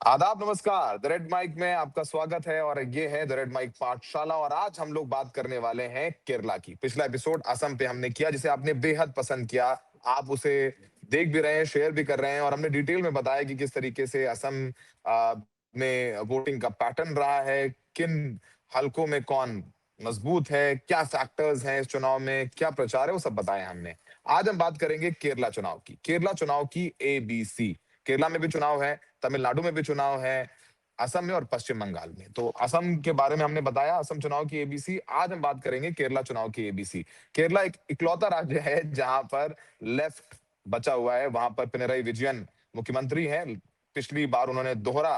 आदाब नमस्कार। The red mic में आपका स्वागत है और ये है द रेड माइक पाठशाला। और आज हम लोग बात करने वाले हैं केरला की। पिछला एपिसोड असम पे हमने किया, जिसे आपने बेहद पसंद किया। आप उसे देख भी रहे हैं, शेयर भी कर रहे हैं, और हमने डिटेल में बताया कि किस तरीके से असम में वोटिंग का पैटर्न रहा है, किन हलकों में कौन मजबूत है, क्या फैक्टर्स हैं इस चुनाव में, क्या प्रचार है, वो सब बताया हमने। आज हम बात करेंगे केरला चुनाव की। केरला चुनाव की ABC। केरला में भी चुनाव है, तमिलनाडु में भी चुनाव है, असम में और पश्चिम बंगाल में। तो असम के बारे में हमने बताया, असम चुनाव की ABC। आज हम बात करेंगे केरला चुनाव की ABC। केरला एक इकलौता राज्य है जहां पर लेफ्ट बचा हुआ है। वहां पर पिनराई विजयन मुख्यमंत्री हैं। पिछली बार उन्होंने दोहरा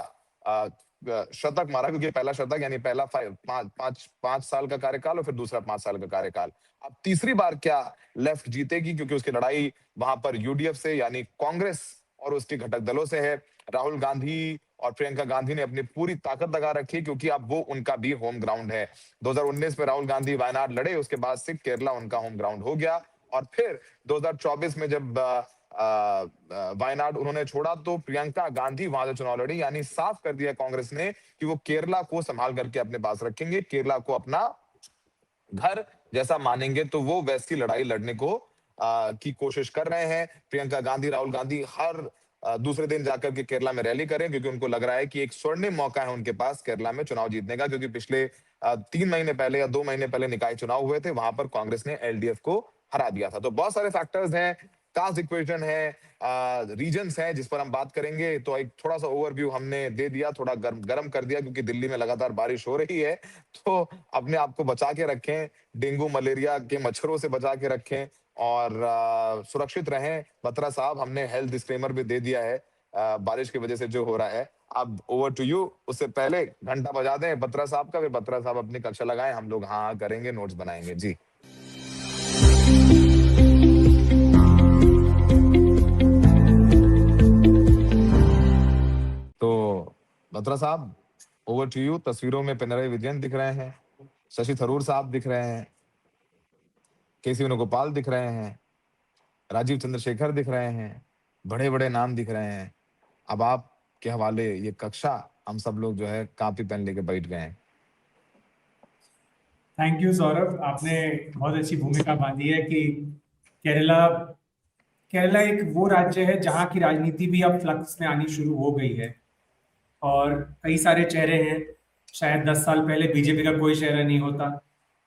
शतक मारा, क्योंकि पहला शतक यानी पहला पांच साल का कार्यकाल और फिर दूसरा 5 साल का कार्यकाल। अब तीसरी बार क्या लेफ्ट जीतेगी, क्योंकि उसकी लड़ाई वहां पर UDF से यानी कांग्रेस और उसके घटक दलों से है। राहुल गांधी और प्रियंका गांधी ने अपनी पूरी ताकत लगा रखी, क्योंकि अब वो उनका भी होम ग्राउंड है। 2019 में राहुल गांधी वायनाड लड़े, उसके बाद से केरला उनका होम ग्राउंड हो गया। और फिर 2024 में जब वायनाड उन्होंने छोड़ा, तो प्रियंका गांधी वहां से चुनाव लड़ी। यानी साफ कर दिया कांग्रेस ने कि वो केरला को संभाल करके अपने पास रखेंगे, केरला को अपना घर जैसा मानेंगे। तो वो वैसी लड़ाई लड़ने को की कोशिश कर रहे हैं। प्रियंका गांधी, राहुल गांधी हर दूसरे दिन जाकर के केरला में रैली करें, क्योंकि उनको लग रहा है कि एक स्वर्णिम मौका है उनके पास केरला में चुनाव जीतने का। क्योंकि पिछले 3 महीने पहले या 2 महीने पहले निकाय चुनाव हुए थे, वहां पर कांग्रेस ने LDF को हरा दिया था। तो बहुत सारे फैक्टर्स हैं, कास्ट इक्वेशन है, रीजन्स हैं, जिस पर हम बात करेंगे। तो एक थोड़ा सा ओवरव्यू हमने दे दिया, थोड़ा गर्म कर दिया, क्योंकि दिल्ली में लगातार बारिश हो रही है। तो अपने आप को बचा के रखें, डेंगू मलेरिया के मच्छरों से बचा के रखें, और सुरक्षित रहें। बत्रा साहब, हमने हेल्थ डिस्क्लेमर भी दे दिया है बारिश की वजह से जो हो रहा है। अब ओवर टू यू। उससे पहले घंटा बजा दें बत्रा साहब का, फिर बत्रा साहब अपनी कक्षा लगाएं, हम लोग हाँ हाँ करेंगे, नोट्स बनाएंगे जी। तो बत्रा साहब, ओवर टू यू। तस्वीरों में पिनराई विजयन दिख रहे हैं, शशि थरूर साहब दिख रहे हैं, KC वेणुगोपाल दिख रहे हैं, राजीव चंद्रशेखर दिख रहे हैं, बड़े बड़े नाम दिख रहे हैं। अब आपके हवाले ये कक्षा, हम सब लोग जो है कापी पेन लेके बैठ गए हैं। थैंक यू सौरभ, आपने बहुत अच्छी भूमिका बांधी है कि केरला केरला एक वो राज्य है जहाँ की राजनीति भी अब फ्लक्स में आनी शुरू हो गई है और कई सारे चेहरे हैं। शायद 10 साल पहले बीजेपी का कोई चेहरा नहीं होता,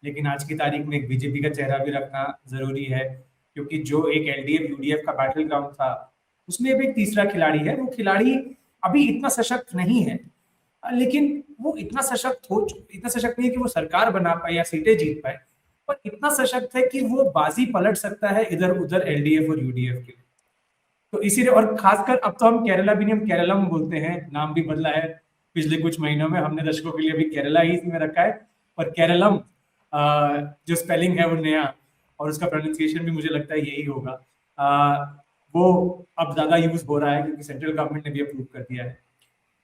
लेकिन आज की तारीख में एक बीजेपी का चेहरा भी रखना जरूरी है, क्योंकि जो एक LDF UDF का बैटल ग्राउंड था, उसमें अब एक तीसरा खिलाड़ी है। वो खिलाड़ी अभी इतना सशक्त नहीं है, लेकिन वो इतना सशक्त नहीं है कि वो सरकार बना पाए या सीटें जीत पाए, पर इतना सशक्त है कि वो बाजी पलट सकता है इधर उधर LDF और UDF के। तो इसीलिए, और खासकर अब तो हम केरला भी नहीं, हम केरलम बोलते हैं, नाम भी बदला है पिछले कुछ महीनों में। हमने दर्शकों के लिए अभी केरला ही इसमें रखा है, पर केरलम जो स्पेलिंग है वो नया, और उसका प्रोनाउंसिएशन भी मुझे लगता है यही होगा। वो अब ज्यादा यूज हो रहा है क्योंकि सेंट्रल गवर्नमेंट ने भी अप्रूव कर दिया है।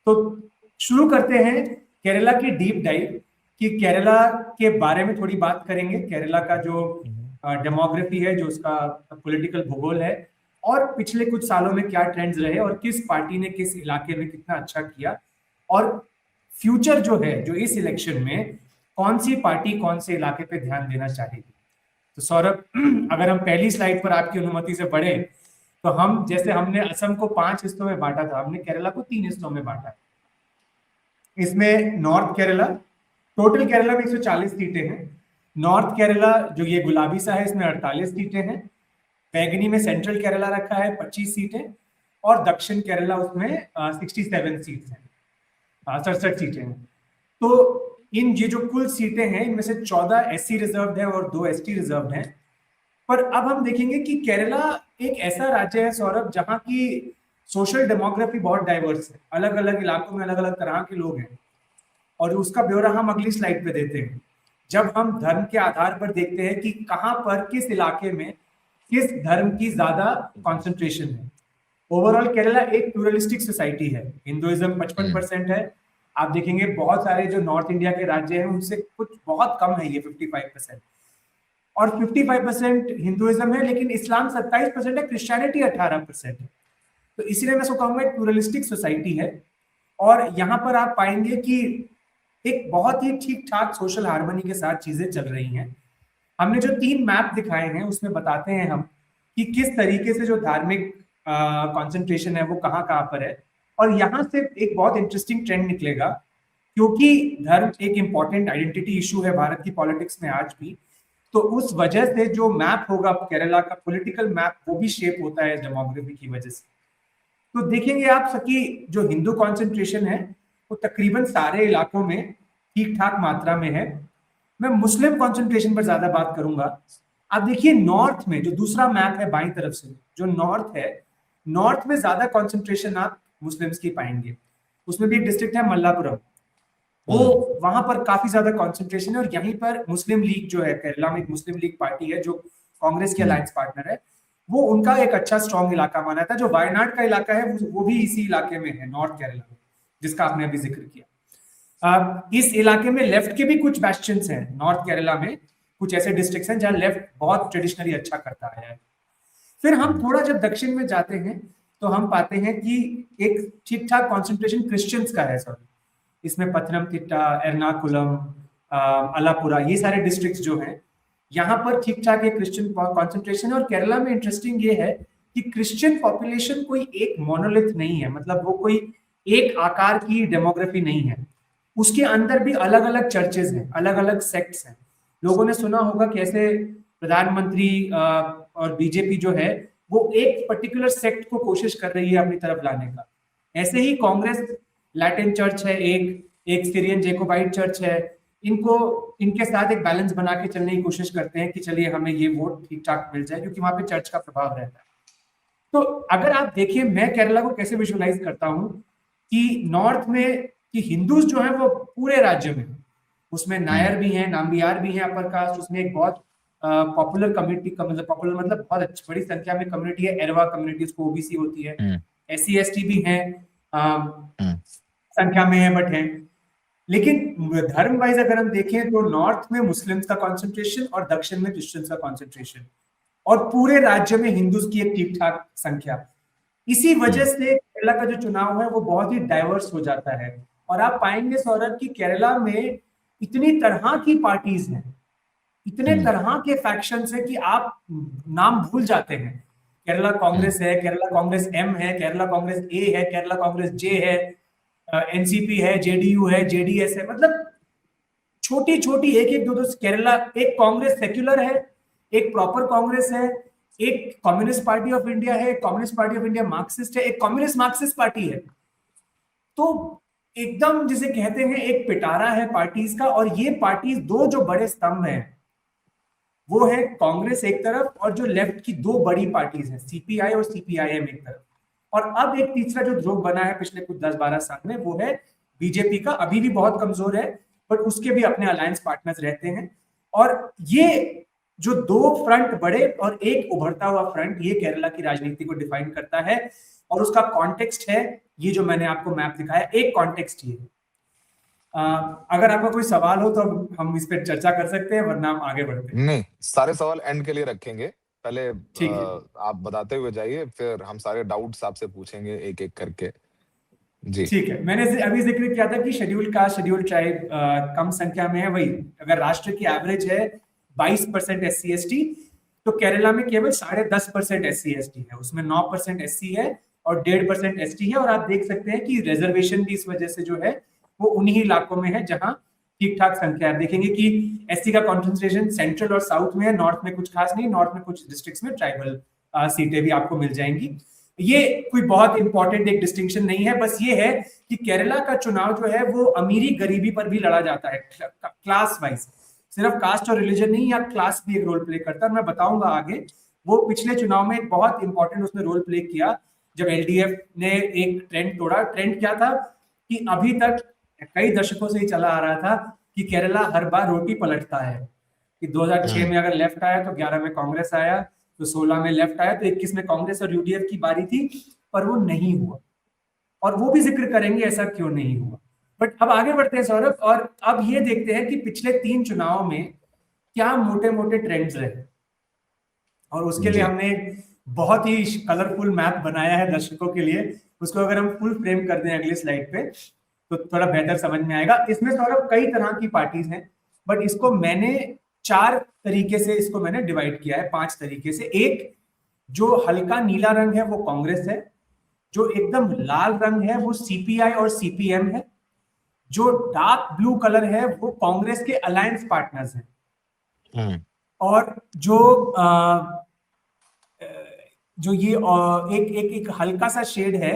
तो शुरू करते हैं केरला की डीप डाइव, कि केरला के बारे में थोड़ी बात करेंगे। केरला का जो डेमोग्राफी है, जो उसका पॉलिटिकल भूगोल है, और पिछले कुछ सालों में क्या ट्रेंड्स रहे और किस पार्टी ने किस इलाके में कितना अच्छा किया, और फ्यूचर जो है, जो इस इलेक्शन में कौन सी पार्टी कौन से इलाके पे ध्यान देना चाहेगी। तो सौरभ, अगर हम पहली स्लाइड पर आपकी अनुमति से बढ़े, तो हम जैसे हमने असम को 5 हिस्सों में बांटा था, हमने केरला को 3 हिस्सों में बांटा। इसमें नॉर्थ केरला, टोटल केरला में 140 सीटें हैं। नॉर्थ केरला जो ये गुलाबी सा है, इसमें 48 सीटें हैं। बैंगनी में सेंट्रल केरला रखा है, 25 सीटें, और दक्षिण केरला उसमें 67 सीट्स हैं, 67 सीटें हैं। तो इन ये जो कुल सीटें हैं, इनमें से 14 SC रिजर्व्ड है और 2 ST रिजर्व्ड हैं। पर अब हम देखेंगे कि केरला एक ऐसा राज्य है सौरभ, जहां की सोशल डेमोग्राफी बहुत डाइवर्स है, अलग अलग इलाकों में अलग अलग तरह के लोग हैं, और उसका ब्यौरा हम अगली स्लाइड पे देते हैं। जब हम धर्म के आधार पर देखते हैं कि कहां पर किस इलाके में किस धर्म की ज्यादा कॉन्सेंट्रेशन है। ओवरऑल केरला एक प्लूरलिस्टिक सोसाइटी है। हिंदुइज्म 55% है। आप देखेंगे बहुत सारे जो नॉर्थ इंडिया के राज्य हैं, उनसे कुछ बहुत कम है ये 55%, और 55% हिंदुइज्म है, लेकिन इस्लाम 27% है, क्रिश्चियनिटी 18% है। तो इसीलिए मैं इसको कहूंगा एक प्लूरलिस्टिक सोसाइटी है। और यहाँ पर आप पाएंगे कि एक बहुत ही ठीक ठाक सोशल हार्मनी के साथ चीजें चल रही हैं। हमने जो 3 मैप दिखाए हैं उसमें बताते हैं हम कि किस तरीके से जो धार्मिक कंसंट्रेशन है वो कहाँ कहाँ पर है। और यहाँ से एक बहुत इंटरेस्टिंग ट्रेंड निकलेगा, क्योंकि धर्म एक इंपॉर्टेंट आइडेंटिटी इशू है भारत की पॉलिटिक्स में आज भी। तो उस वजह से जो मैप होगा केरला का पॉलिटिकल मैप, वो भी शेप होता है डेमोग्राफी की वजह से। तो देखेंगे आप सकी जो हिंदू कंसंट्रेशन है वो तकरीबन सारे इलाकों में ठीक ठाक मात्रा में है। मैं मुस्लिम कंसंट्रेशन पर ज्यादा बात करूंगा। अब देखिए नॉर्थ में जो दूसरा मैप है बाईं तरफ से, जो नॉर्थ है, नॉर्थ में ज्यादा कंसंट्रेशन आप मुस्लिम्स की पाएंगे। उसमें भी एक डिस्ट्रिक्ट है मल्लापुरम, वो वहां पर काफी ज्यादा कंसंट्रेशन है। और यहीं पर मुस्लिम लीग जो है, केरला में एक मुस्लिम लीग पार्टी है जो कांग्रेस की अलायंस पार्टनर है, वो उनका एक अच्छा स्ट्रॉन्ग इलाका माना था। जो वायनाड का इलाका है वो भी इसी इलाके में है, नॉर्थ केरला में, जिसका आपने अभी जिक्र किया। इस इलाके में लेफ्ट के भी कुछ बैस्टियंस हैं। नॉर्थ केरला में कुछ ऐसे डिस्ट्रिक्ट्स हैं जहां लेफ्ट बहुत ट्रेडिशनली अच्छा करता आया है। फिर हम थोड़ा जब दक्षिण में जाते हैं तो हम पाते हैं कि एक ठीक ठाक कॉन्सेंट्रेशन क्रिश्चियंस का है। सॉरी, इसमें पथनमथिट्टा, एर्नाकुलम, अलापुरा, ये सारे डिस्ट्रिक्ट्स जो हैं, यहाँ पर ठीक ठाक एक क्रिश्चियन कॉन्सेंट्रेशन है। और केरला में इंटरेस्टिंग ये है कि क्रिश्चियन पॉपुलेशन कोई एक मोनोलिथ नहीं है, मतलब वो कोई एक आकार की डेमोग्राफी नहीं है। उसके अंदर भी अलग अलग चर्चेज हैं, अलग अलग सेक्ट्स हैं। लोगों ने सुना होगा कि ऐसे प्रधानमंत्री और बीजेपी जो है वो एक पर्टिकुलर सेक्ट को कोशिश कर रही है अपनी तरफ लाने का। ऐसे ही कांग्रेस लैटिन चर्च है, एक सीरियन जेकोबाइट चर्च है, इनको इनके साथ एक बैलेंस बना के चलने की कोशिश करते हैं कि चलिए हमें ये वोट ठीक ठाक मिल जाए, क्योंकि वहां पे चर्च का प्रभाव रहता है। तो अगर आप देखिए मैं केरला को कैसे विजुअलाइज करता हूं कि नॉर्थ में कि हिंदूज जो है वो पूरे राज्य में, उसमें नायर भी हैं, नाम्बियार भी हैं, अपर कास्ट, उसमें एक बहुत पॉपुलर कम्युनिटी का मतलब बहुत अच्छी बड़ी संख्या में कम्युनिटी है। एरवा कम्युनिटी, उसको ओबीसी होती है, SC ST भी हैं, संख्या में है बट है। लेकिन धर्म वाइज अगर हम देखें तो नॉर्थ में मुस्लिम्स का कॉन्सेंट्रेशन और दक्षिण में क्रिश्चियंस का कॉन्सेंट्रेशन, और पूरे राज्य में हिंदूज की एक ठीक ठाक संख्या। इसी वजह से केरला का जो चुनाव है वो बहुत ही डाइवर्स हो जाता है। और आप पाएंगे सौरभ की केरला में इतनी तरह की पार्टीज हैं, इतने तरह के फैक्शंस हैं कि आप नाम भूल जाते हैं। केरला कांग्रेस है, केरला कांग्रेस M है, केरला कांग्रेस A है, केरला कांग्रेस J है, NCP है, JDU है, JDS है, मतलब छोटी छोटी एक एक दो दो केरला। एक कांग्रेस सेक्युलर है, एक प्रॉपर कांग्रेस है, एक कम्युनिस्ट पार्टी ऑफ इंडिया है, communist party of India Marxist है, एक कम्युनिस्ट मार्क्सिस्ट पार्टी है। तो एकदम जिसे कहते हैं एक पिटारा है पार्टीज का। और ये पार्टीज दो जो बड़े स्तंभ हैं वो है कांग्रेस एक तरफ, और जो लेफ्ट की दो बड़ी पार्टीज हैं CPI और CPIM एक तरफ। और अब एक तीसरा जो ध्रुव बना है पिछले कुछ 10-12 साल में वो है बीजेपी का। अभी भी बहुत कमजोर है बट उसके भी अपने अलायंस पार्टनर्स रहते हैं। और ये जो दो फ्रंट बड़े और एक उभरता हुआ फ्रंट, ये केरला की राजनीति को डिफाइन करता है। और उसका कॉन्टेक्स्ट है ये जो मैंने आपको मैप दिखाया, एक कॉन्टेक्स्ट ये। अगर आपका कोई सवाल हो तो हम इस पर चर्चा कर सकते हैं, वरना हम आगे बढ़ते हैं। नहीं, सारे सवाल एंड के लिए रखेंगे। पहले ठीक है, आप बताते हुए जाइए, फिर हम सारे डाउट्स आपसे पूछेंगे एक एक करके। जी ठीक है। मैंने अभी जिक्र किया था कि शेड्यूल कास्ट, शेड्यूल ट्राइब कम संख्या में है। वही अगर राष्ट्र की एवरेज है 22% SC ST, तो केरला में केवल 10.5% SC ST है। उसमें 9% SC है और 1.5% ST है। और आप देख सकते हैं कि रिजर्वेशन भी इस वजह से जो है वो उन्हीं इलाकों में है जहां ठीक ठाक संख्या है। देखेंगे कि SC का कॉन्सेंट्रेशन सेंट्रल और साउथ में है, नॉर्थ में कुछ खास नहीं। नॉर्थ में कुछ डिस्ट्रिक्ट्स में ट्राइबल सीटें भी आपको मिल जाएंगी। ये कोई बहुत इंपॉर्टेंट एक डिस्टिंक्शन नहीं है, बस ये है कि केरला का चुनाव जो है वो अमीरी गरीबी पर भी लड़ा जाता है, क्लास वाइज। सिर्फ कास्ट और रिलीजन नहीं, या क्लास भी एक रोल प्ले करता है। मैं बताऊंगा आगे। वो पिछले चुनाव में एक बहुत इंपॉर्टेंट उसने रोल प्ले किया जब LDF ने एक ट्रेंड तोड़ा। ट्रेंड क्या था कि अभी तक कई दशकों से ही चला आ रहा था कि केरला हर बार रोटी पलटता है, कि 2006 में अगर लेफ्ट आया तो 11 में कांग्रेस आया, तो 16 में लेफ्ट आया, तो 21 में कांग्रेस और UDF की बारी थी, पर वो नहीं हुआ। और वो भी जिक्र करेंगे ऐसा क्यों नहीं हुआ। बट अब आगे बढ़ते हैं सौरभ, और अब ये देखते हैं कि पिछले 3 चुनावों में क्या मोटे मोटे ट्रेंड्स रहे। और उसके लिए हमने बहुत ही कलरफुल मैप बनाया है दर्शकों के लिए, उसको अगर हम फुल फ्रेम कर दें अगले स्लाइड पे तो थोड़ा बेहतर समझ में आएगा। इसमें सौरभ कई तरह की पार्टीज हैं, बट इसको मैंने 4 तरीके से इसको मैंने डिवाइड किया है, 5 तरीके से। एक जो हल्का नीला रंग है वो कांग्रेस है, जो एकदम लाल रंग है वो सीपीआई और सीपीएम है, जो डार्क ब्लू कलर है वो कांग्रेस के अलायंस पार्टनर्स हैं, और जो जो ये एक एक एक हल्का सा शेड है,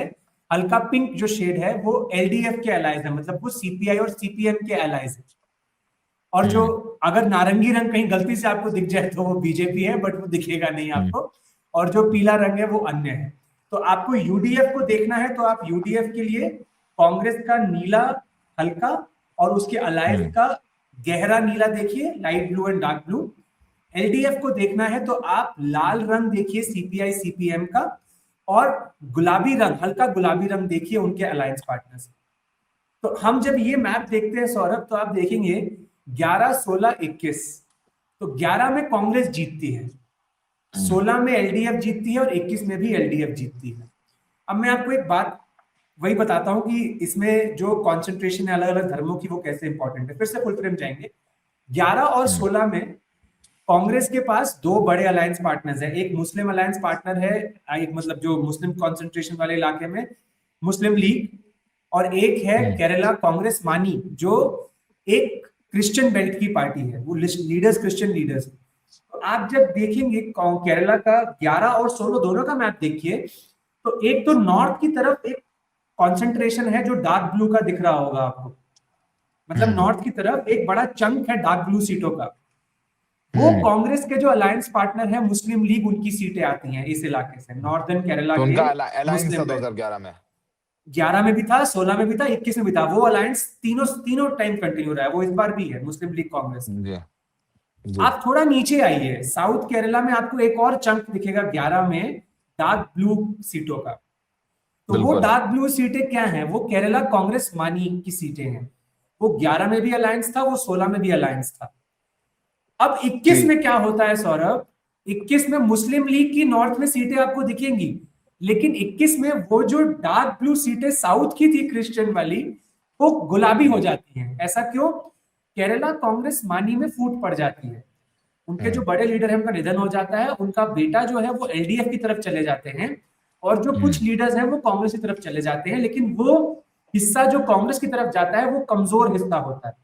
हल्का पिंक जो शेड है वो एलडीएफ के अलायंस है, मतलब वो सीपीआई और सीपीएम के अलायंस है। और जो अगर नारंगी रंग कहीं गलती से आपको दिख जाए तो वो बीजेपी है, बट वो दिखेगा नहीं आपको। और जो पीला रंग है वो अन्य है। तो आपको यूडीएफ को देखना है तो आप यूडीएफ के लिए कांग्रेस का नीला हल्का और उसके अलायंस का गहरा नीला देखिए, light blue and dark blue. LDF को देखना है तो आप लाल रंग देखिए सीपीआई सीपीएम का, और गुलाबी रंग, हल्का गुलाबी रंग देखिए उनके अलायंस पार्टनर्स। तो हम जब ये मैप देखते हैं सौरभ तो आप देखेंगे 11, 16, 21, तो 11 में कांग्रेस जीतती है, 16 में एलडीएफ जीतती है और 21 में भी एलडीएफ जीतती है। अब मैं आपको एक बात वही बताता हूं कि इसमें जो कॉन्सेंट्रेशन है अलग अलग धर्मों की वो कैसे इंपॉर्टेंट है। फिर से फुल फ्रेम जाएंगे। 11 और 16 में कांग्रेस के पास 2 बड़े अलायंस पार्टनर्स हैं। एक मुस्लिम अलायंस पार्टनर है, एक मतलब जो मुस्लिम कॉन्सेंट्रेशन वाले इलाके में मुस्लिम लीग, और एक है केरला कांग्रेस मानी जो एक क्रिश्चियन बेल्ट की पार्टी है, वो लीडर्स क्रिश्चियन लीडर्स। तो आप जब देखेंगे केरला का 11 और 16 दोनों का मैप देखिए तो एक तो नॉर्थ की तरफ एक कॉन्सेंट्रेशन है जो डार्क ब्लू का दिख रहा होगा आपको, मतलब नॉर्थ की तरफ एक बड़ा चंक है डार्क ब्लू सीटों का। वो कांग्रेस के जो अलायंस पार्टनर है मुस्लिम लीग, उनकी सीटें आती हैं इस इलाके से, नॉर्दर्न केरला तो के। उनका अलायंस था मुस्लिम 2011 में, 11 में भी था, 16 में भी था, 21 में भी था। वो अलायंस तीनों टाइम कंटिन्यू रहा है, वो इस बार भी है, मुस्लिम लीग कांग्रेस। जी जी। आप थोड़ा नीचे आइए, साउथ केरला में आपको एक और चंक दिखेगा 11 में डार्क ब्लू सीटों का। तो वो डार्क ब्लू सीटें क्या हैं? वो केरला कांग्रेस मानी की सीटें हैं। वो 11 में भी अलायंस था, वो 16 में भी अलायंस था। अब 21 में क्या होता है सौरभ? 21 में मुस्लिम लीग की नॉर्थ में सीटें आपको दिखेंगी, लेकिन 21 में वो जो डार्क ब्लू सीटें साउथ की थी क्रिश्चियन वाली, वो गुलाबी हो जाती हैं। ऐसा क्यों? केरला कांग्रेस मानी में फूट पड़ जाती है। उनके जो बड़े लीडर हैं उनका निधन हो जाता है, उनका बेटा जो है वो एलडीएफ की तरफ चले जाते हैं, और जो कुछ लीडर्स हैं वो कांग्रेस की तरफ चले जाते हैं। लेकिन वो हिस्सा जो कांग्रेस की तरफ जाता है वो कमजोर हिस्सा होता है।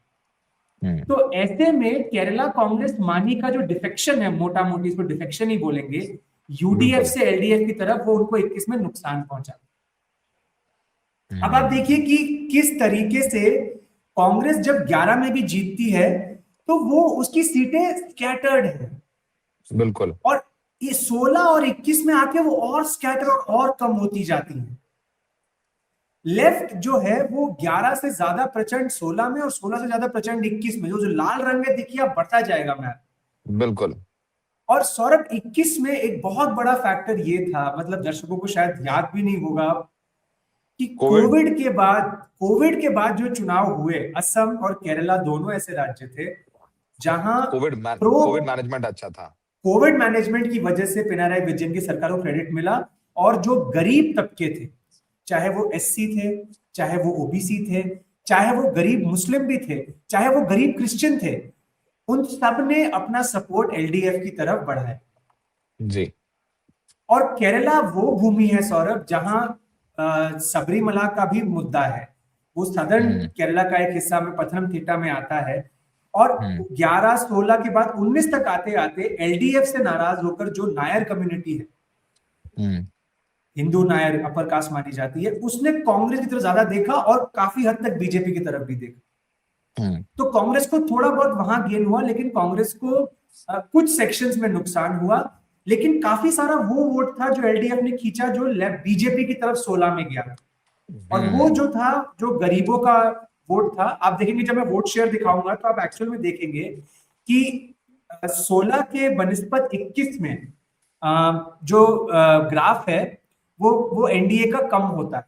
तो ऐसे में केरला कांग्रेस मानी का जो डिफेक्शन है, मोटा मोटी इसको डिफेक्शन ही बोलेंगे, यूडीएफ से एलडीएफ की तरफ, वो उनको 21 में नुकसान पहुंचा। अब आप देखिए कि किस तरीके से कांग्रेस जब 11 में भी जीतती है तो वो उसकी सीटें स्कैटर्ड है, बिल्कुल, और ये 16 और 21 में आके वो और स्कैटर और कम होती जाती है। लेफ्ट जो है वो 11 से ज्यादा प्रचंड 16 में और 16 से ज्यादा प्रचंड 21 में। जो लाल रंग में देखिए आप बढ़ता जाएगा मैप। बिल्कुल। और सौरभ 21 में एक बहुत बड़ा फैक्टर ये था, मतलब दर्शकों को शायद याद भी नहीं होगा, कि कोविड के बाद जो चुनाव हुए, असम और केरला दोनों ऐसे राज्य थे जहां कोविड मैनेजमेंट अच्छा था। कोविड मैनेजमेंट की वजह से पिनाराई विजयन की सरकार को क्रेडिट मिला, और जो गरीब तबके थे, चाहे वो एससी थे, चाहे वो ओबीसी थे, चाहे वो गरीब मुस्लिम भी थे, चाहे वो गरीब क्रिश्चियन थे, उन सब ने अपना सपोर्ट एलडीएफ की तरफ बढ़ाया जी। और केरला वो भूमि है सौरभ जहां सबरीमला का भी मुद्दा है। वो सदर्न केरला का एक हिस्सा में पथनमथिट्टा में आता है, और 11, 16 के बाद 19 तक आते आते एलडीएफ से नाराज होकर जो नायर कम्युनिटी है, हिंदू नायर अपर कास्ट मानी जाती है, उसने कांग्रेस की तरफ ज्यादा देखा और काफी हद तक बीजेपी की तरफ भी देखा। तो कांग्रेस को थोड़ा बहुत वहां गेन हुआ, लेकिन कांग्रेस को कुछ सेक्शंस में नुकसान हुआ। लेकिन काफी सारा वो वोट था जो एलडीएफ ने खींचा जो बीजेपी की तरफ 16 में गया, और वो जो था जो गरीबों का वोट था। आप देखेंगे जब मैं वोट शेयर दिखाऊंगा तो आप एक्चुअल में देखेंगे कि 16 के बनिस्पत 21 में जो ग्राफ है वो एनडीए का कम होता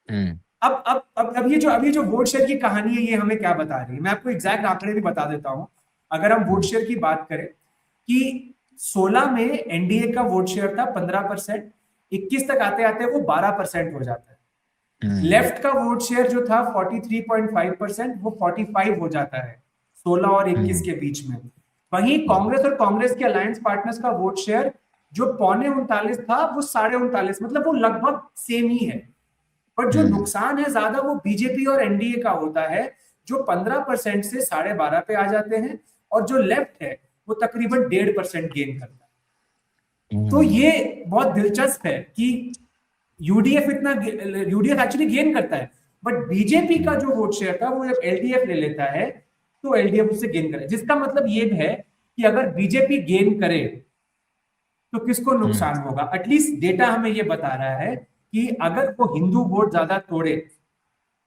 है। अब ये जो वोट शेयर की कहानी है, ये हमें क्या बता रही है? मैं आपको एग्जैक्ट आंकड़े भी बता देता हूं। अगर हम वोट शेयर की बात करें कि 16 में एनडीए का वोट शेयर था 15%, 21 तक आते आते वो 12% हो जाता है। हम्म। लेफ्ट का वोट शेयर जो था 43.5%, वो 45 हो जाता है 16 और 21 हम्म। के बीच में। वहीं कांग्रेस और कांग्रेस के अलायंस पार्टनर्स का वोट शेयर जो 39.25 था, वो 39.5, मतलब वो लगभग सेम ही है। पर जो हम्म। नुकसान है ज्यादा वो बीजेपी और एनडीए का होता है, जो 15% से 12.5 पे आ जाते हैं, और जो लेफ्ट है वो तकरीबन 1.5% गेन करता है। तो हम्म। ये बहुत दिलचस्प है कि यूडीएफ एक्चुअली गेन करता है, बट बीजेपी का जो वोट शेयर था वो जब एलडीएफ ले लेता है तो एलडीएफ उससे गेन करे, जिसका मतलब ये है कि अगर बीजेपी गेन करे तो किसको हम्म। नुकसान होगा। एटलीस्ट डेटा हमें ये बता रहा है कि अगर वो हिंदू वोट ज्यादा तोड़े,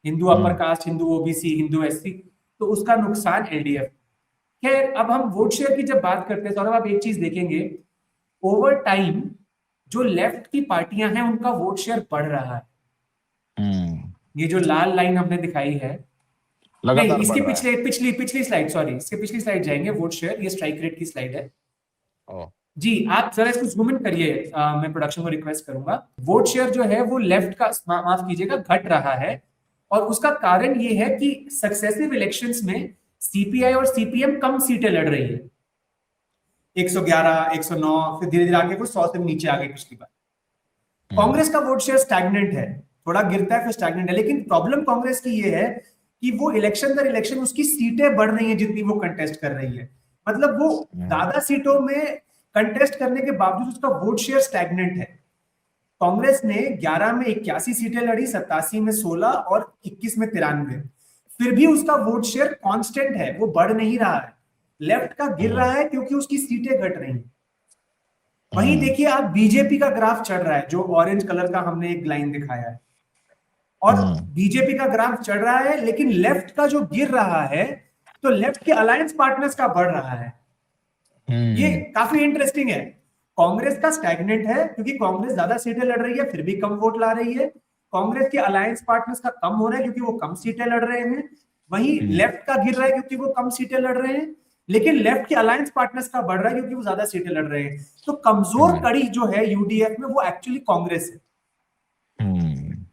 Hindu upper hmm. Caste, Hindu OBC, Hindu SC, तो उसका नुकसान एलडीएफ। खैर, अब हम वोट शेयर की जब बात करते हैं तो आप एक चीज देखेंगे, ओवर टाइम जो लेफ्ट की पार्टियां हैं उनका वोट शेयर बढ़ रहा है। हम्म। ये जो लाल लाइन हमने दिखाई है, नहीं लगातार इसके बढ़ रहा है। पिछले पिछली पिछली स्लाइड, सॉरी इसके पिछली स्लाइड जाएंगे, वोट शेयर, ये स्ट्राइक रेट की स्लाइड है। ओ। जी आप जरा इसको जूम इन करिए, मैं प्रोडक्शन को रिक्वेस्ट करूंगा। वोट शेयर जो है वो लेफ्ट का, माफ कीजिएगा, घट रहा है, और उसका कारण ये है कि सक्सेसिव इलेक्शंस में सीपीआई और सीपीएम कम सीटें लड़ रही है। 111, 109, फिर धीरे धीरे आगे वो 100 से नीचे आ गई पिछली बार। हम्म। कांग्रेस का वोट शेयर स्टैग्नेंट है, थोड़ा गिरता है फिर स्टैग्नेंट है, लेकिन प्रॉब्लम कांग्रेस की ये है कि वो इलेक्शन दर इलेक्शन उसकी सीटें बढ़ रही हैं जितनी वो कंटेस्ट कर रही है। मतलब वो हम्म। ज्यादा सीटों में कंटेस्ट करने के बावजूद उसका वोट शेयर स्टैग्नेंट है। कांग्रेस ने 11 में 81 सीटें लड़ी, 87 में 16 और 21 में 93, फिर भी उसका वोट शेयर कांस्टेंट है, वो बढ़ नहीं रहा है। लेफ्ट का गिर हम्म। रहा है क्योंकि उसकी सीटें घट रही हैं। वहीं हम्म। देखिए आप बीजेपी का ग्राफ चढ़ रहा है, जो ऑरेंज कलर का हमने एक लाइन दिखाया है, और हम्म। बीजेपी का ग्राफ चढ़ रहा है, लेकिन लेफ्ट का जो गिर रहा है, तो लेफ्ट के अलायंस पार्टनर्स का बढ़ रहा है। ये हम्म। काफी इंटरेस्टिंग है। कांग्रेस का स्टैग्नेंट है क्योंकि कांग्रेस ज्यादा सीटें लड़ रही है फिर भी कम वोट ला रही है। कांग्रेस के अलायंस पार्टनर्स का कम हो रहा है क्योंकि वो कम सीटें लड़ रहे हैं। वहीं हम्म। लेफ्ट का गिर रहा है क्योंकि वो कम सीटें लड़ रहे हैं, लेकिन लेफ्ट के अलायंस पार्टनर्स का बढ़ रहा है क्योंकि वो ज्यादा सीटें लड़ रहे हैं। तो कमजोर हम्म। कड़ी जो है यूडीएफ में वो एक्चुअली कांग्रेस है। हम्म।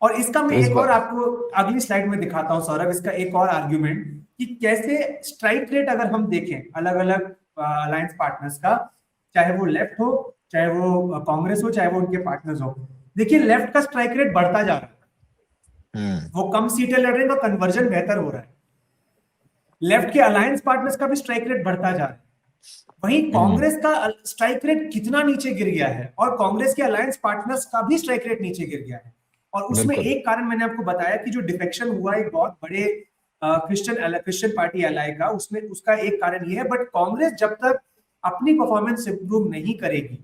और इसका तो मैं इस एक और बार। आपको अगली स्लाइड में दिखाता हूं सौरभ, इसका एक और आर्ग्यूमेंट कि कैसे स्ट्राइक रेट अगर हम देखें अलग अलग अलायंस पार्टनर्स का, चाहे वो लेफ्ट हो, चाहे वो कांग्रेस हो, चाहे वो उनके पार्टनर्स हो, देखिए लेफ्ट का स्ट्राइक रेट बढ़ता जा रहा है। हम्म। वो कम सीटें लड़ रहे हैं तो कन्वर्जन बेहतर हो रहा है। लेफ्ट के अलायंस पार्टनर्स का भी स्ट्राइक रेट बढ़ता जा रहा है। वहीं हम्म। कांग्रेस का स्ट्राइक रेट कितना नीचे गिर गया है, और कांग्रेस के अलायंस पार्टनर्स का भी स्ट्राइक रेट नीचे गिर गया है। और उसमें बिल्कुल। एक कारण मैंने आपको बताया कि जो डिफेक्शन हुआ एक बहुत बड़े क्रिश्चियन पार्टी एलाई का, उसमें उसका एक कारण ये है। बट कांग्रेस जब तक अपनी परफॉर्मेंस इंप्रूव नहीं करेगी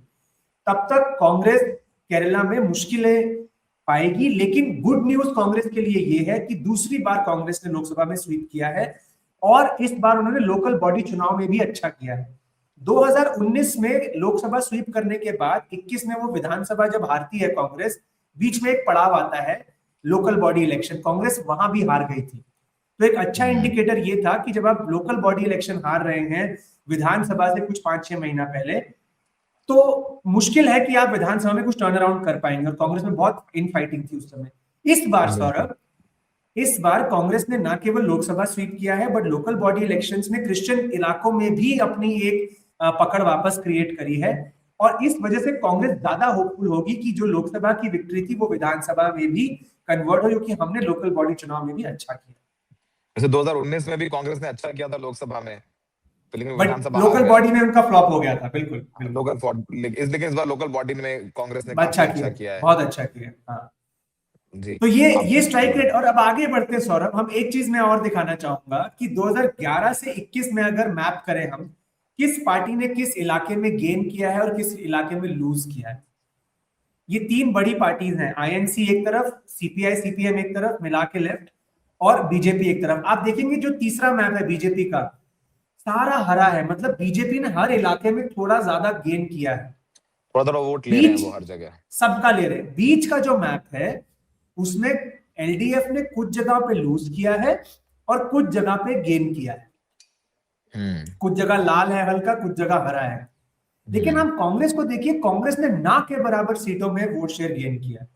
तब तक कांग्रेस केरला में मुश्किलें पाएगी। लेकिन गुड न्यूज कांग्रेस के लिए यह है कि दूसरी बार कांग्रेस ने लोकसभा में स्वीप किया है, और इस बार उन्होंने लोकल बॉडी चुनाव में भी अच्छा किया है। 2019 में लोकसभा स्वीप करने के बाद 21 में वो विधानसभा जब हारती है कांग्रेस, बीच में एक पड़ाव आता है लोकल बॉडी इलेक्शन, कांग्रेस वहां भी हार गई थी। तो एक अच्छा हम्म। इंडिकेटर ये था कि जब आप लोकल बॉडी इलेक्शन हार रहे हैं विधानसभा से कुछ 5-6 महीना पहले, तो मुश्किल है कि आप विधानसभा में कुछ टर्न अराउंड कर पाएंगे, और कांग्रेस में बहुत इन फाइटिंग थी उस समय। इस बार बिल्कुल। सौरभ, इस बार कांग्रेस ने ना केवल लोकसभा स्वीप किया है, बट लोकल बॉडी इलेक्शंस में क्रिश्चियन इलाकों में भी अपनी एक पकड़ वापस क्रिएट करी है। और इस वजह से कांग्रेस ज्यादा होपफुल होगी कि जो लोकसभा की विक्ट्री थी वो विधानसभा में भी कन्वर्ट हो, क्योंकि हमने लोकल बॉडी चुनाव में भी अच्छा किया। वैसे 2019 में भी कांग्रेस ने अच्छा किया था लोकसभा में, तो लेकिन बट विधानसभा हार लोकल गए। बॉडी में उनका फ्लॉप हो गया था, बिल्कुल बिल्कुल। लोकल लेकिन इस बार लोकल बॉडी में कांग्रेस ने काफी अच्छा अच्छा किया, किया है। बहुत अच्छा किया, हाँ। जी। तो आप ये स्ट्राइक रेट। और अब आगे बढ़ते हैं सौरभ, हम एक चीज मैं और दिखाना चाहूंगा कि 2011 से 21 में अगर मैप करें हम, किस पार्टी ने किस इलाके में गेन किया है और किस इलाके में लूज किया है। ये तीन बड़ी पार्टीज हैं, आईएनसी एक तरफ, सीपीआई सीपीएम एक तरफ मिला के लेफ्ट, और बीजेपी एक तरफ। आप देखेंगे जो तीसरा मैप है बीजेपी का, सारा हरा है, मतलब बीजेपी ने हर इलाके में थोड़ा ज्यादा गेन किया है। थोड़ा थोड़ा वोट ले रहे हैं बीच वो हर जगह। सबका ले रहे, बीच का जो मैप है उसमें एलडीएफ ने कुछ जगह पे लूज किया है और कुछ जगह पे गेन किया है। हम्म। कुछ जगह लाल है हल्का, कुछ जगह हरा है। लेकिन हम कांग्रेस को देखिए, कांग्रेस ने ना के बराबर सीटों में वोट शेयर गेन किया,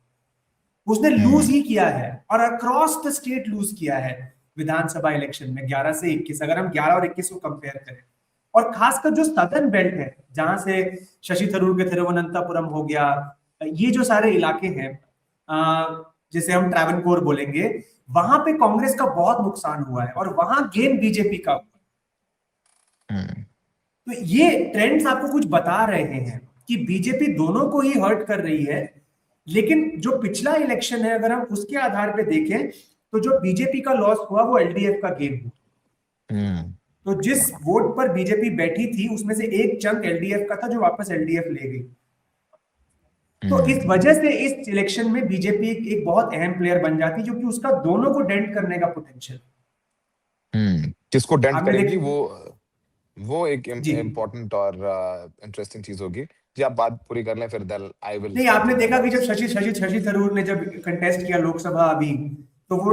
उसने लूज ही किया है और अक्रॉस द स्टेट लूज किया है। विधानसभा इलेक्शन में 11 से 21, अगर हम 11 और 21 को कंपेयर करें, और खासकर जो सदर्न बेल्ट है जहां से शशि थरूर के तिरुवनंतपुरम हो गया, ये जो सारे इलाके हैं जिसे हम ट्रैवनकोर बोलेंगे, वहां पे कांग्रेस का बहुत नुकसान हुआ है और वहां गेन बीजेपी का हुआ। तो ये ट्रेंड्स आपको कुछ बता रहे हैं कि बीजेपी दोनों को ही हर्ट कर रही है। लेकिन जो पिछला इलेक्शन है अगर हम उसके आधार पे देखें तो जो बीजेपी का लॉस हुआ वो एलडीएफ का गेन हुआ। तो जिस वोट पर बीजेपी बैठी थी उसमें से एक चंक एलडीएफ का था जो वापस एलडीएफ ले गई। तो इस वजह से इस इलेक्शन में बीजेपी एक बहुत अहम प्लेयर बन जाती क्योंकि उसका दोनों को डेंट करने का पोटेंशियल। किसको डेंट करेगी वो एक इम्पोर्टेंट और इंटरेस्टिंग चीज होगी। जी आप बात पूरी कर लें फिर आई विल। नहीं, आपने देखा कि जब शशि थरूर ने जब कंटेस्ट किया लोकसभा अभी, तो वो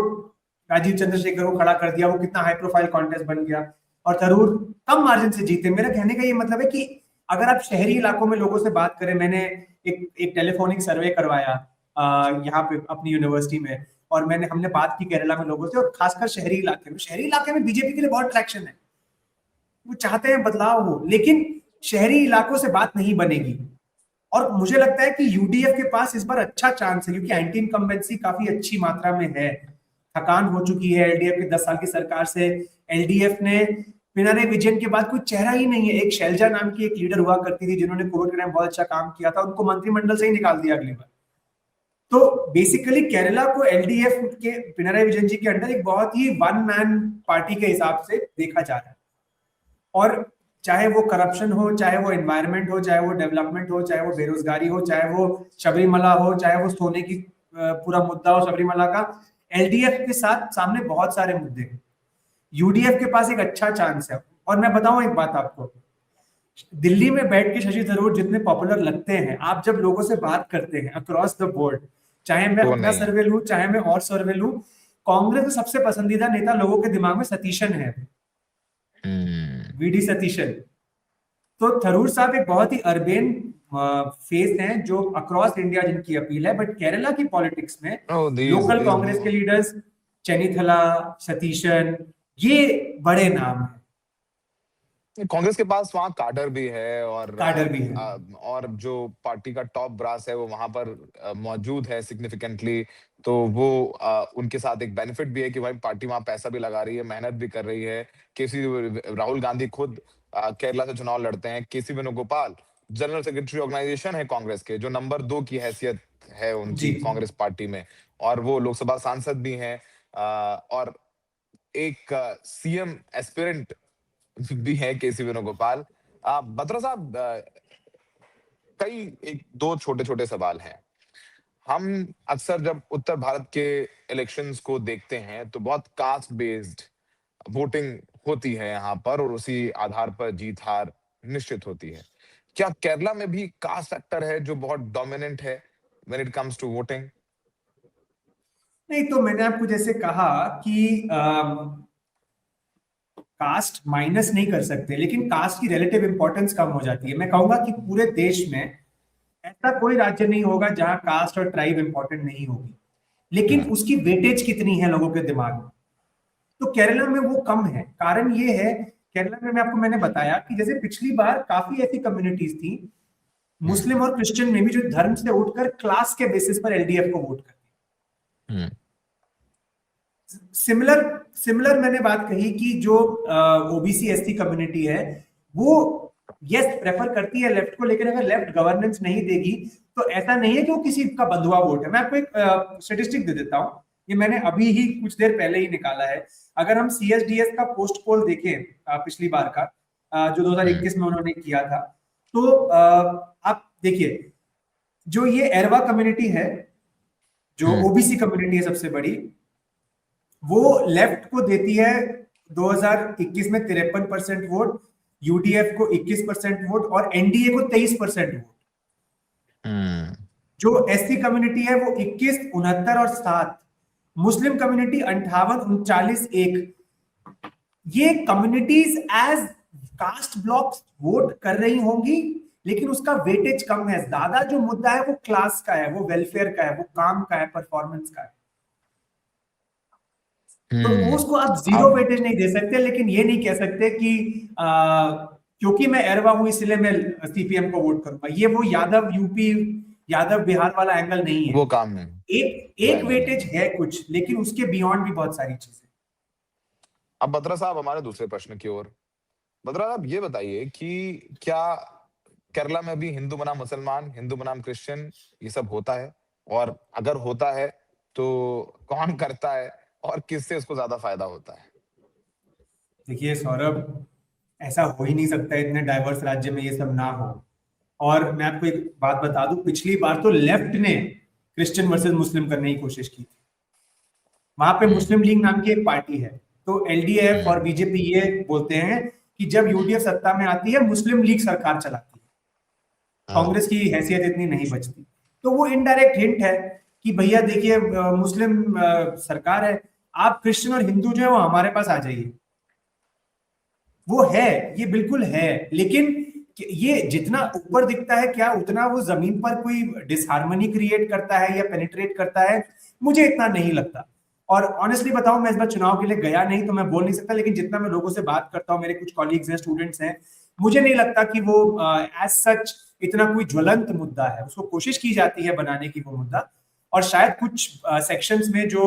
राजीव चंद्रशेखर को खड़ा कर दिया, वो कितना हाई प्रोफाइल कॉन्टेस्ट बन गया और थरूर कम मार्जिन से जीते। मेरा कहने का ये मतलब है कि अगर आप शहरी इलाकों में लोगों से बात करें, मैंने एक टेलीफोनिक सर्वे करवाया यहाँ पे अपनी यूनिवर्सिटी में, और हमने बात की केरला में लोगों से, और खासकर शहरी इलाके में बीजेपी के लिए बहुत ट्रैक्शन है, वो चाहते हैं बदलाव हो, लेकिन शहरी इलाकों से बात नहीं बनेगी। और मुझे लगता है कि यूडीएफ के पास इस बार अच्छा चांस है क्योंकि एंटी इनकम्बेंसी काफी अच्छी मात्रा में है, थकान हो चुकी है एलडीएफ की 10 साल की सरकार से। एलडीएफ ने पिनाराई विजयन के बाद कोई चेहरा ही नहीं है। एक शैलजा नाम की एक लीडर हुआ करती थी जिन्होंने कोविड के टाइम बहुत अच्छा काम किया था, उनको मंत्रिमंडल से ही निकाल दिया अगली बार। तो बेसिकली केरला को एलडीएफ के पिनाराई विजयन जी के अंडर एक बहुत ही वन मैन पार्टी के हिसाब से देखा जा रहा है। और चाहे वो करप्शन हो, चाहे वो एनवायरनमेंट हो, चाहे वो डेवलपमेंट हो, चाहे वो बेरोजगारी हो, चाहे वो शबरीमला हो, चाहे वो सोने की पूरा मुद्दा हो शबरीमला का, एलडीएफ के साथ सामने बहुत सारे मुद्दे हैं। यूडीएफ के पास एक अच्छा चांस है। और मैं बताऊं एक बात आपको, दिल्ली में बैठ के शशि थरूर जितने पॉपुलर लगते हैं, आप जब लोगों से बात करते हैं अक्रॉस द बोर्ड, चाहे मैं अपना सर्वे लूं चाहे मैं और सर्वे लूं, कांग्रेस का सबसे पसंदीदा नेता लोगों के दिमाग में सतीशन है, वीडी सतीशन। तो थरूर साहब एक बहुत ही अर्बन फेस हैं जो अक्रॉस इंडिया जिनकी अपील है, बट केरला की पॉलिटिक्स में लोकल कांग्रेस के लीडर्स चेनिथला, सतीशन, ये बड़े नाम हैं। कांग्रेस के पास वहां काडर भी है और जो पार्टी का टॉप ब्रास है वो वहां पर मौजूद है सिग्निफिकेंटली। तो वो उनके साथ एक बेनिफिट भी है कि भाई पार्टी वहां पैसा भी लगा रही है, मेहनत भी कर रही है। राहुल गांधी खुद केरला से चुनाव लड़ते हैं। केसी वेणुगोपाल जनरल सेक्रेटरी ऑर्गेनाइजेशन है कांग्रेस के, जो नंबर 2 की हैसियत है उनकी कांग्रेस पार्टी में, और वो लोकसभा सांसद भी हैं और एक सीएम एस्पिरेंट भी है केसी वेणुगोपाल। बत्रा साहब, कई एक दो छोटे छोटे सवाल हैं। हम अक्सर जब उत्तर भारत के इलेक्शंस को देखते हैं तो बहुत कास्ट बेस्ड वोटिंग होती है यहाँ पर, और उसी आधार पर जीत हार निश्चित होती है। क्या केरला में भी कास्ट फैक्टर है जो बहुत डोमिनेंट है when it comes to voting? नहीं, तो मैंने आपको जैसे कहा कि कास्ट माइनस नहीं कर सकते, लेकिन कास्ट की रिलेटिव इंपॉर्टेंस कम हो जाती है। मैं कहूंगा कि पूरे देश में ऐसा कोई राज्य नहीं होगा जहां कास्ट और ट्राइब इंपॉर्टेंट नहीं होगी, लेकिन उसकी वेटेज कितनी है लोगों के दिमाग में, तो केरला में वो कम है। कारण ये है, केरला में मैंने बताया कि जैसे पिछली बार काफी ऐसी कम्युनिटीज थी, मुस्लिम और क्रिश्चियन में भी, जो धर्म से उठकर क्लास के बेसिस पर एलडीएफ को वोट करती। सिमिलर मैंने बात कही कि जो ओबीसी एसटी कम्युनिटी है वो यस प्रेफर करती है लेफ्ट को, लेकिन अगर लेफ्ट गवर्नेंस नहीं देगी तो ऐसा नहीं है कि वो किसी का बंधुआ वोट है। मैं आपको एक स्टेटिस्टिक दे देता हूं, ये मैंने अभी ही कुछ देर पहले ही निकाला है। अगर हम सीएसडीएस का पोस्ट पोल देखें पिछली बार का, जो 2021 में उन्होंने किया था, तो आप देखिए जो ये एरवा कम्युनिटी है, जो ओबीसी कम्युनिटी है सबसे बड़ी, वो लेफ्ट को देती है 2021 में 53% वोट, यूडीएफ को 21% वोट और एनडीए को 23% वोट। जो एससी कम्युनिटी है वो 21, 69 और 7, मुस्लिम कम्युनिटी 58, 39, 1। ये communities as caste blocks vote कर रही होंगी, लेकिन उसका वेटेज कम है। ज्यादा जो मुद्दा है वो क्लास का है, वो वेलफेयर का है, वो काम का है, परफॉर्मेंस का है। तो हम्म। उसको आप जीरो अब वेटेज नहीं दे सकते, लेकिन ये नहीं कह सकते कि क्योंकि मैं अरवा हूं इसलिए मैं सीपीएम को वोट करूंगा। ये वो यादव यूपी, यादव बिहार वाला एंगल नहीं है। वो काम नहीं, एक वो एक एंगल नहीं वेटेज है। है कुछ, लेकिन उसके बियॉन्ड भी बहुत सारी चीजें। अब बत्रा साहब हमारे दूसरे प्रश्न की ओर। बत्रा साहब ये बताइए कि क्या केरला में भी हिंदू बनाम मुसलमान, हिंदू बनाम क्रिश्चियन ये सब होता है? और अगर होता है तो कौन करता है और किससे उसको ज्यादा फायदा होता है? देखिए सौरभ, ऐसा हो ही नहीं सकता इतने डाइवर्स राज्य में ये सब ना हो। और मैं आपको एक बात बता दूं, पिछली बार तो लेफ्ट ने क्रिश्चियन वर्सेस मुस्लिम करने की कोशिश की थी। वहां पे मुस्लिम हम्म। लीग नाम की एक पार्टी है, तो एलडीएफ और हम्म। बीजेपी ये बोलते हैं कि जब यूडीएफ सत्ता में आती है मुस्लिम लीग सरकार चलाती है, हाँ। कांग्रेस की हैसियत इतनी नहीं बचती। तो वो इनडायरेक्ट हिंट है कि भैया देखिए मुस्लिम सरकार है, आप क्रिश्चियन और हिंदू जो है वो हमारे पास आ जाइए। वो है, ये बिल्कुल है। लेकिन ये जितना ऊपर दिखता है, क्या उतना वो जमीन पर कोई डिसहार्मनी क्रिएट करता है या पेनिट्रेट करता है? मुझे इतना नहीं लगता। और ऑनेस्टली बताऊं, मैं इस बार चुनाव के लिए गया नहीं तो मैं बोल नहीं सकता, लेकिन जितना मैं लोगों से बात करता हूं, मेरे कुछ कॉलीग्स हैं, स्टूडेंट्स हैं, मुझे नहीं लगता कि वो एज सच इतना कोई ज्वलंत मुद्दा है। उसको कोशिश की जाती है बनाने की वो मुद्दा, और शायद कुछ सेक्शंस में जो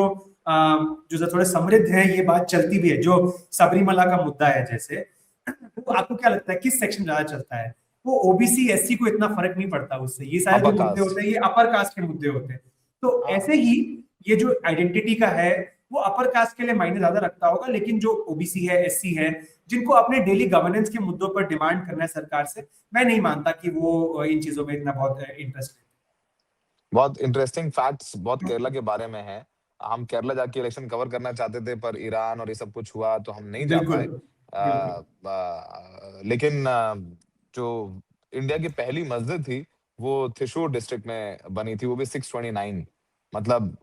थोड़े समृद्ध हैं ये बात चलती भी है, जो सबरीमला का मुद्दा है जैसे। तो आपको क्या लगता है किस सेक्शन ज्यादा चलता है? वो ओबीसी एससी को इतना फर्क नहीं पड़ता उससे, ये सारे जो अपर मुद्दे कास्ट। होते हैं ये अपर कास्ट के मुद्दे होते हैं। तो ऐसे हाँ। ही ये जो आइडेंटिटी का है वो अपर कास्ट के लिए मायने ज्यादा रखता होगा, लेकिन जो ओबीसी है, एससी है, जिनको अपने डेली गवर्नेंस के मुद्दों पर डिमांड करना है सरकार से, मैं नहीं मानता कि वो इन चीजों में इतना बहुत इंटरेस्ट बहुत इंटरेस्टिंग फैक्ट्स बहुत लेते केरला के बारे में है। हम केरला जाके इलेक्शन कवर करना चाहते थे, पर ईरान और ये सब कुछ हुआ तो हम नहीं हैं। जा बिल्कुल पाए। बिल्कुल। लेकिन जो इंडिया की पहली मस्जिद थी वो थिशूर डिस्ट्रिक्ट में बनी थी, वो भी 629। मतलब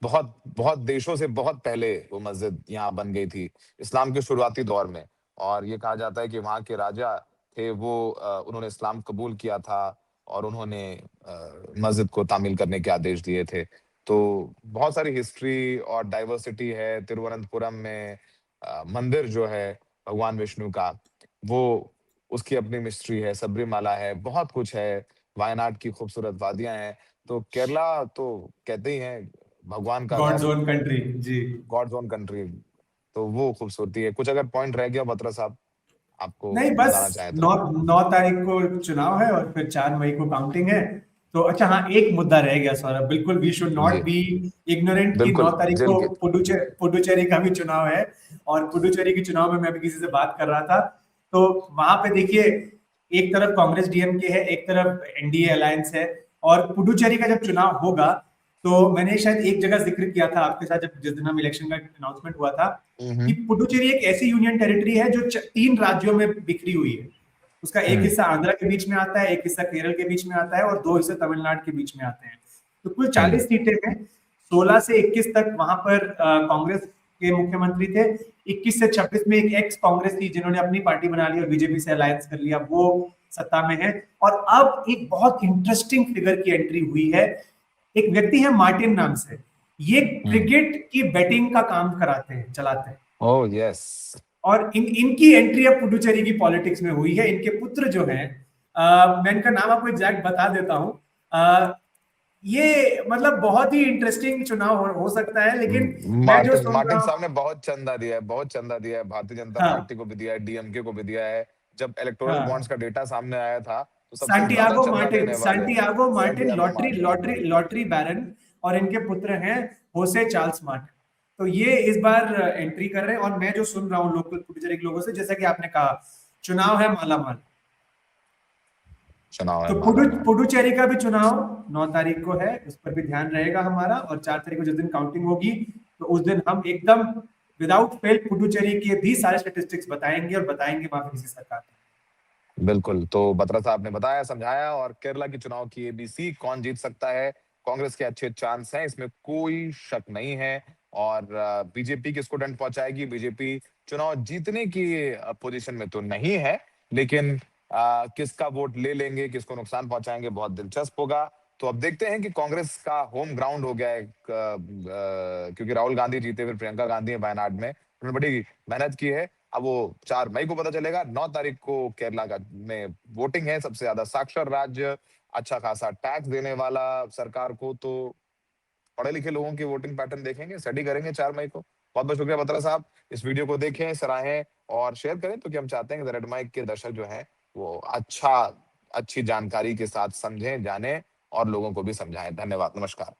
बहुत बहुत देशों से बहुत पहले वो मस्जिद यहाँ बन गई थी, इस्लाम के शुरुआती दौर में। और ये कहा जाता है कि वहाँ के राजा थे वो उन्होंने इस्लाम कबूल किया था और उन्होंने मस्जिद को तामील करने के आदेश दिए थे। तो बहुत सारी हिस्ट्री और डाइवर्सिटी है तिरुवनंतपुरम में। मंदिर जो है भगवान विष्णु का, वो उसकी अपनी मिस्ट्री है, सबरीमाला है, बहुत कुछ है। वायनाड की खूबसूरत वादियां हैं। तो केरला तो कहते ही हैं भगवान का गॉड्स घर, ओन कंट्री जी। God's own country. तो वो खूबसूरती है। कुछ अगर पॉइंट रह गया बत्रा साहब, आपको नहीं, बस बताना चाहें तो? 9 तारीख को चुनाव है और फिर 4 मई को काउंटिंग है। तो अच्छा हाँ, एक मुद्दा रह गया सौरभ, बिल्कुल वी शुड नॉट जी बी इग्नोरेंट कि 9 बिल्कुल, तारीख जेल को की। पुडुचेरी का भी चुनाव है। और पुडुचेरी के चुनाव में मैं भी किसी से बात कर रहा था, तो वहां पे देखिए, एक तरफ कांग्रेस डीएमके है, एक तरफ एनडीए अलायंस है। और पुडुचेरी का जब चुनाव होगा, तो मैंने शायद एक जगह जिक्र किया था आपके साथ, जब जिस दिन हम इलेक्शन का अनाउंसमेंट हुआ था, कि हम्म। पुडुचेरी एक ऐसी यूनियन टेरिटरी है जो 3 राज्यों में बिखरी हुई है। उसका एक हम्म। हिस्सा आंध्र के बीच में आता है, एक हिस्सा केरल के बीच में आता है, और 2 हिस्से तमिलनाडु के बीच में आते हैं। तो कुल हम्म। 40 सीटें हैं। 16 से 21 तक वहां पर कांग्रेस के मुख्यमंत्री थे। 21 से 26 में एक एक्स कांग्रेस थी जिन्होंने अपनी पार्टी बना ली और बीजेपी से अलायंस कर लिया, वो सत्ता में है। और अब एक बहुत इंटरेस्टिंग फिगर की एंट्री हुई है। एक व्यक्ति है मार्टिन नाम से, ये हम्म। क्रिकेट की बैटिंग का काम कराते हैं, चलाते हैं। Oh yes. और इनकी एंट्री अब पुडुचेरी की पॉलिटिक्स में हुई है। इनके पुत्र जो हैं, मैं इनका नाम आपको एग्जैक्ट बता देता हूं। ये मतलब बहुत ही इंटरेस्टिंग चुनाव हो सकता है, लेकिन मैं जो मार्टिन सुन मार्टिन रहा साहब हूं। ने बहुत चंदा दिया है, बहुत चंदा दिया है, भारतीय जनता हाँ पार्टी को भी दिया है, डीएमके को भी दिया है। जब इलेक्टोरल बॉन्ड्स हाँ। का डेटा सामने आया था तो सबसे ज्यादा सांटियागो चंदा मार्टिन, देने वाले Santiago Martin Santiago lottery Martin. Lottery lottery baron, और इनके पुत्र हैं होसे चार्ल्स मार्टिन। तो ये इस बार एंट्री कर रहे हैं। और मैं जो सुन रहा हूँ लोकल पुडुचेरी के लोगों से, जैसा कि आपने कहा, चुनाव है मालामाल। चुनाव है तो माला माल। पुडुचेरी का भी चुनाव 9 तारीख को है, उस पर भी ध्यान रहेगा हमारा। और 4 तारीख को जिस दिन काउंटिंग होगी, तो उस दिन हम एकदम विदाउट फेल पुडुचेरी के भी सारे स्टेटिस्टिक्स बताएंगे, और बताएंगे वहां पे किसी सरकार। बिल्कुल। तो बत्रा साहब ने बताया, समझाया। और केरला के चुनाव की एबीसी, कौन जीत सकता है? कांग्रेस के अच्छे चांस हैं, इसमें कोई शक नहीं है। और बीजेपी किसको दंड पहुंचाएगी? बीजेपी चुनाव जीतने की पोजीशन में तो नहीं है, लेकिन किसका वोट ले लेंगे, किसको नुकसान पहुंचाएंगे, बहुत दिलचस्प होगा। तो अब देखते हैं कि कांग्रेस का होम ग्राउंड हो गया है, क्योंकि राहुल गांधी जीते, फिर प्रियंका गांधी है वायनाड में, उन्होंने बड़ी मेहनत की है। अब वो 4 मई को पता चलेगा। 9 तारीख को केरला का में वोटिंग है, सबसे ज्यादा साक्षर राज्य, अच्छा खासा टैक्स देने वाला सरकार को, तो पढ़े लिखे लोगों की वोटिंग पैटर्न देखेंगे, स्टडी करेंगे 4 मई को। बहुत बहुत शुक्रिया बत्रा साहब। इस वीडियो को देखें, सराहें और शेयर करें, तो कि हम चाहते हैं कि द रेड माइक के दर्शक जो हैं वो अच्छी जानकारी के साथ समझें, जानें और लोगों को भी समझाएं। धन्यवाद, नमस्कार।